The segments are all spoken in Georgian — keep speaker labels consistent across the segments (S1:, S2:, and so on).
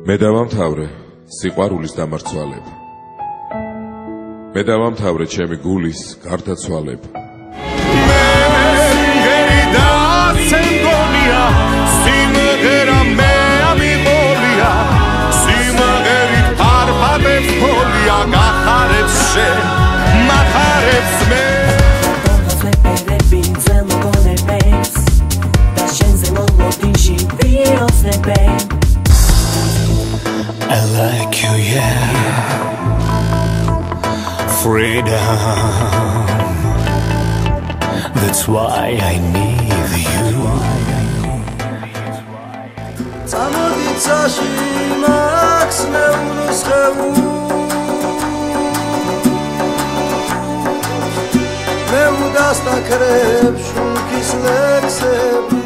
S1: მე დავამთავრე სიყვარულის დამარცვალებ. მე დავამთავრე ჩემი გულის გარდაცვალებ.
S2: მე გერი დაცემგონია სიმღერა მე ამიყოლია სიმღერით ფარფადებს ფოლია გახარებს შენ მახარებს მე
S3: I like you, yeah. Freedom. That's why I need you.
S4: Samoditsashi max neunos kheu. Meudas takreb shukis leksebi.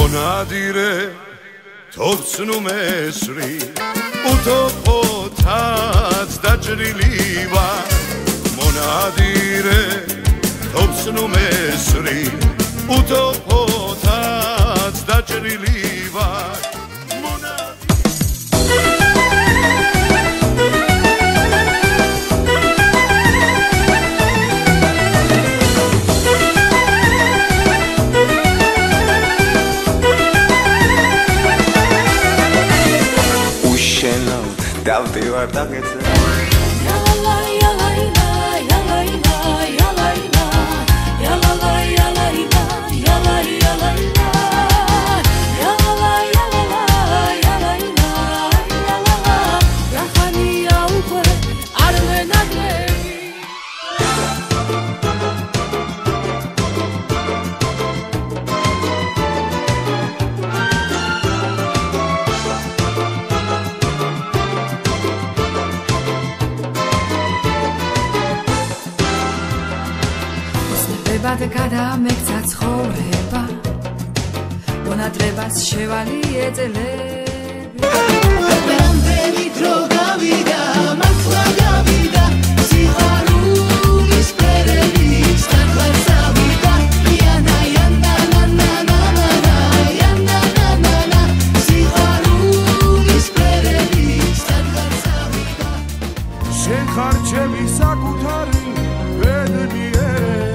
S2: Monadire topsnu mesri utopotats dajriliva Monadire topsnu mesri utopotats dajriliva
S3: დავდივარ და გეცე
S5: გადამექცა ცხოვრება მონადრებას შევალი ეწელები რამდენი დრო გავიდა მართლა გავიდა სიხარულის ფერები სტანხლად წავიდა იანა იანა ნანანანანა იანა ნანანა სიხარულის ფერები სტანხლად წავიდა
S2: შენ ხარ ჩემი საკუთარი ბედნიერი